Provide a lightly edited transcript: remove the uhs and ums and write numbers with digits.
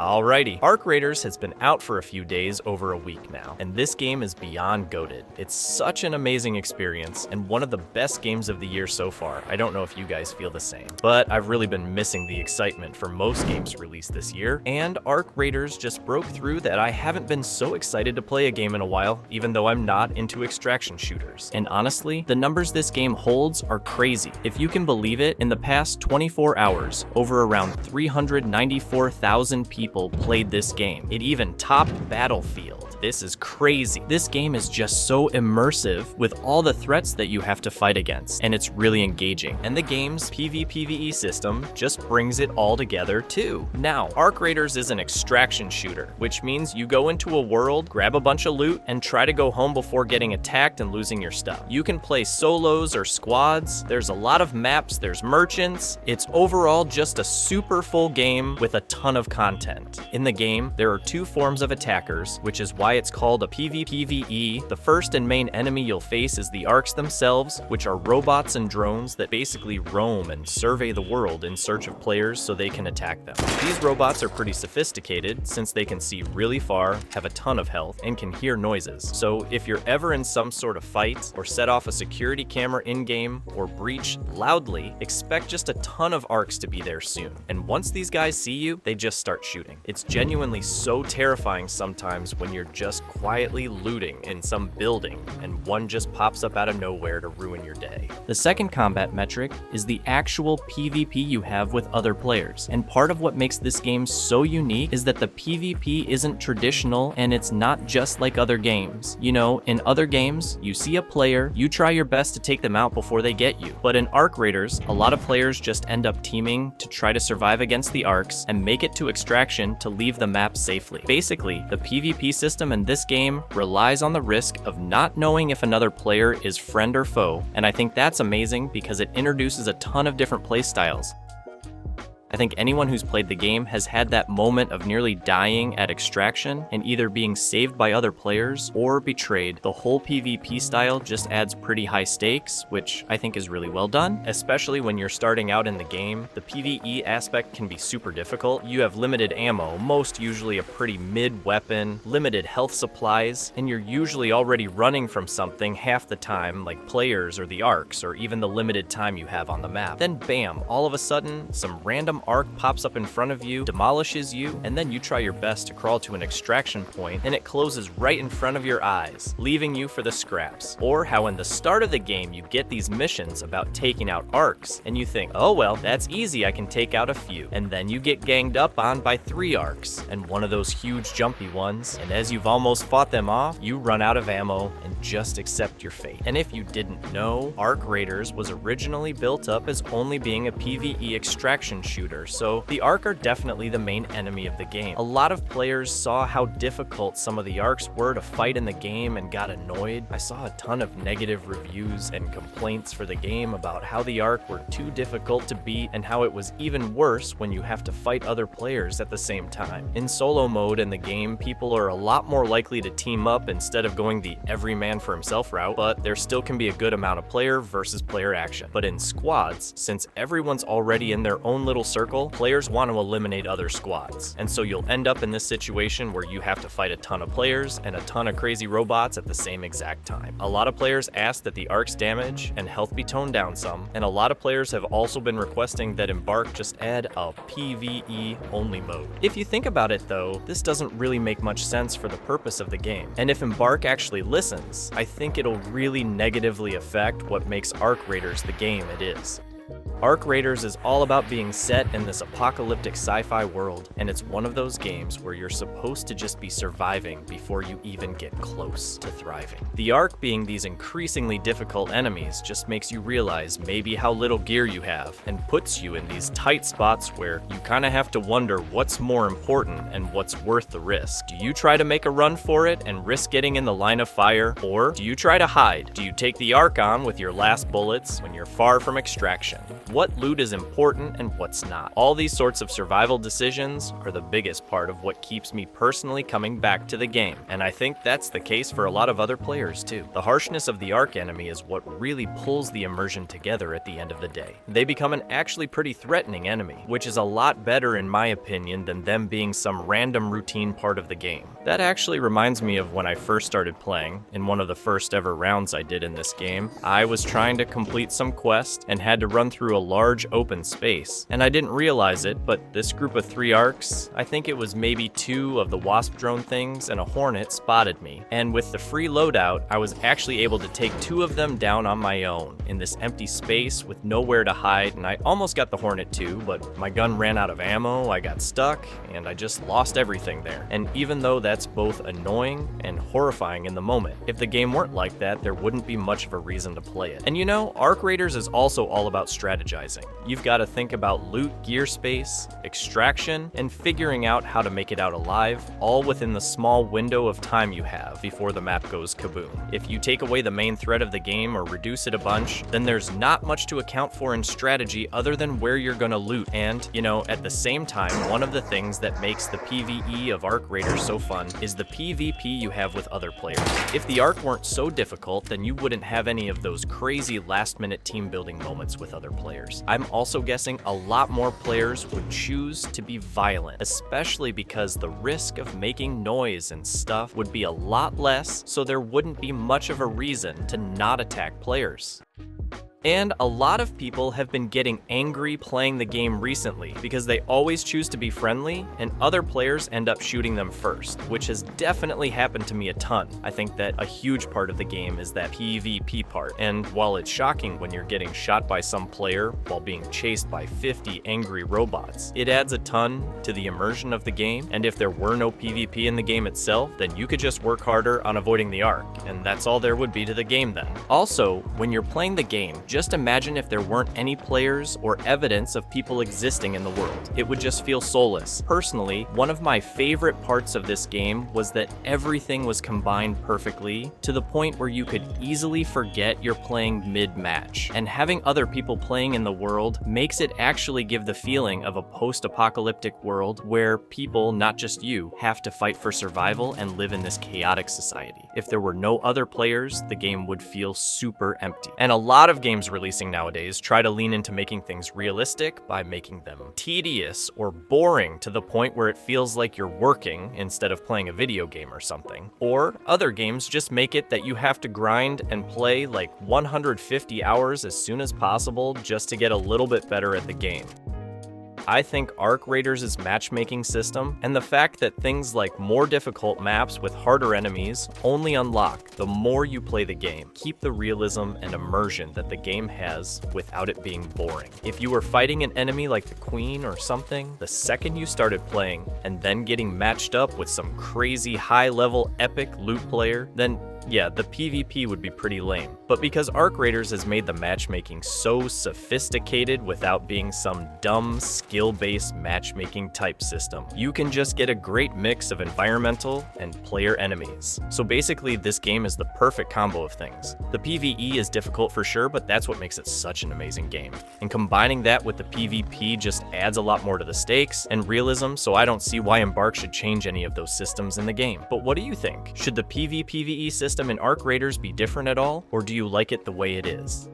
Alrighty, Arc Raiders has been out for a few days, over a week now, and this game is beyond goated. It's such an amazing experience, and one of the best games of the year so far. I don't know if you guys feel the same, but I've really been missing the excitement for most games released this year, and Arc Raiders just broke through that I haven't been so excited to play a game in a while, even though I'm not into extraction shooters. And honestly, the numbers this game holds are crazy. If you can believe it, in the past 24 hours, over around 394,000 people played this game. It even topped Battlefield. This is crazy. This game is just so immersive with all the threats that you have to fight against, and it's really engaging. And the game's PvE system just brings it all together too. Now, Arc Raiders is an extraction shooter, which means you go into a world, grab a bunch of loot, and try to go home before getting attacked and losing your stuff. You can play solos or squads, there's a lot of maps, there's merchants. It's overall just a super full game with a ton of content. In the game, there are two forms of attackers, which is why it's called a PvE. The first and main enemy you'll face is the Arcs themselves, which are robots and drones that basically roam and survey the world in search of players so they can attack them. These robots are pretty sophisticated since they can see really far, have a ton of health, and can hear noises. So if you're ever in some sort of fight, or set off a security camera in-game, or breach loudly, expect just a ton of Arcs to be there soon. And once these guys see you, they just start shooting. It's genuinely so terrifying sometimes when you're just quietly looting in some building and one just pops up out of nowhere to ruin your day. The second combat metric is the actual PvP you have with other players. And part of what makes this game so unique is that the PvP isn't traditional and it's not just like other games. You know, in other games, you see a player, you try your best to take them out before they get you. But in Arc Raiders, a lot of players just end up teaming to try to survive against the Arcs and make it to extraction to leave the map safely. Basically, the PvP system in this game relies on the risk of not knowing if another player is friend or foe, and I think that's amazing because it introduces a ton of different playstyles. I think anyone who's played the game has had that moment of nearly dying at extraction and either being saved by other players or betrayed. The whole PvP style just adds pretty high stakes, which I think is really well done, especially when you're starting out in the game. The PvE aspect can be super difficult. You have limited ammo, most usually a pretty mid weapon, limited health supplies, and you're usually already running from something half the time, like players or the Arcs, or even the limited time you have on the map. Then bam, all of a sudden, some random Arc pops up in front of you, demolishes you, and then you try your best to crawl to an extraction point, and it closes right in front of your eyes, leaving you for the scraps. Or how in the start of the game you get these missions about taking out Arcs, and you think, oh well, that's easy, I can take out a few. And then you get ganged up on by 3 Arcs, and one of those huge jumpy ones, and as you've almost fought them off, you run out of ammo and just accept your fate. And if you didn't know, Arc Raiders was originally built up as only being a PvE extraction shooter, so the Arc are definitely the main enemy of the game. A lot of players saw how difficult some of the Arcs were to fight in the game and got annoyed. I saw a ton of negative reviews and complaints for the game about how the Arc were too difficult to beat and how it was even worse when you have to fight other players at the same time. In solo mode in the game, people are a lot more likely to team up instead of going the every man for himself route, but there still can be a good amount of player versus player action. But in squads, since everyone's already in their own little circle, players want to eliminate other squads. And so you'll end up in this situation where you have to fight a ton of players and a ton of crazy robots at the same exact time. A lot of players ask that the Arc's damage and health be toned down some, and a lot of players have also been requesting that Embark just add a PvE only mode. If you think about it though, this doesn't really make much sense for the purpose of the game. And if Embark actually listens, I think it'll really negatively affect what makes Arc Raiders the game it is. Arc Raiders is all about being set in this apocalyptic sci-fi world, and it's one of those games where you're supposed to just be surviving before you even get close to thriving. The Arc being these increasingly difficult enemies just makes you realize maybe how little gear you have, and puts you in these tight spots where you kinda have to wonder what's more important and what's worth the risk. Do you try to make a run for it and risk getting in the line of fire, or do you try to hide? Do you take the Arc on with your last bullets when you're far from extraction? what loot is important and what's not. All these sorts of survival decisions are the biggest part of what keeps me personally coming back to the game, and I think that's the case for a lot of other players too. The harshness of the Ark enemy is what really pulls the immersion together at the end of the day. They become an actually pretty threatening enemy, which is a lot better in my opinion than them being some random routine part of the game. That actually reminds me of when I first started playing. In one of the first ever rounds I did in this game, I was trying to complete some quest and had to run through a large open space. And I didn't realize it, but this group of 3 Arks, I think it was maybe 2 of the Wasp drone things and a Hornet, spotted me. And with the free loadout, I was actually able to take 2 of them down on my own in this empty space with nowhere to hide, and I almost got the Hornet too, but my gun ran out of ammo, I got stuck, and I just lost everything there. And even though that's both annoying and horrifying in the moment, if the game weren't like that, there wouldn't be much of a reason to play it. And you know, Ark Raiders is also all about strategizing. You've got to think about loot, gear space, extraction, and figuring out how to make it out alive, all within the small window of time you have before the map goes kaboom. If you take away the main thread of the game or reduce it a bunch, then there's not much to account for in strategy other than where you're gonna loot. And, you know, at the same time, one of the things that makes the PvE of Ark Raiders so fun is the PvP you have with other players. If the Ark weren't so difficult, then you wouldn't have any of those crazy last-minute team building moments with other players. I'm also guessing a lot more players would choose to be violent, especially because the risk of making noise and stuff would be a lot less, so there wouldn't be much of a reason to not attack players. And a lot of people have been getting angry playing the game recently because they always choose to be friendly and other players end up shooting them first, which has definitely happened to me a ton. I think that a huge part of the game is that PvP part, and while it's shocking when you're getting shot by some player while being chased by 50 angry robots, it adds a ton to the immersion of the game, and if there were no PvP in the game itself, then you could just work harder on avoiding the Ark, and that's all there would be to the game then. Also, when you're playing the game, just imagine if there weren't any players or evidence of people existing in the world. It would just feel soulless. Personally, one of my favorite parts of this game was that everything was combined perfectly to the point where you could easily forget you're playing mid-match. And having other people playing in the world makes it actually give the feeling of a post-apocalyptic world where people, not just you, have to fight for survival and live in this chaotic society. If there were no other players, the game would feel super empty. And a lot of games releasing nowadays try to lean into making things realistic by making them tedious or boring to the point where it feels like you're working instead of playing a video game or something. Or other games just make it that you have to grind and play like 150 hours as soon as possible just to get a little bit better at the game. I think Ark Raiders' matchmaking system and the fact that things like more difficult maps with harder enemies only unlock the more you play the game keep the realism and immersion that the game has without it being boring. If you were fighting an enemy like the Queen or something, the second you started playing and then getting matched up with some crazy high-level epic loot player, then yeah, the PvP would be pretty lame. But because Ark Raiders has made the matchmaking so sophisticated without being some dumb, skill-based matchmaking type system, you can just get a great mix of environmental and player enemies. So basically, this game is the perfect combo of things. The PvE is difficult for sure, but that's what makes it such an amazing game. And combining that with the PvP just adds a lot more to the stakes and realism, so I don't see why Embark should change any of those systems in the game. But what do you think? Should the PvE system in Ark Raiders be different at all, or do you like it the way it is?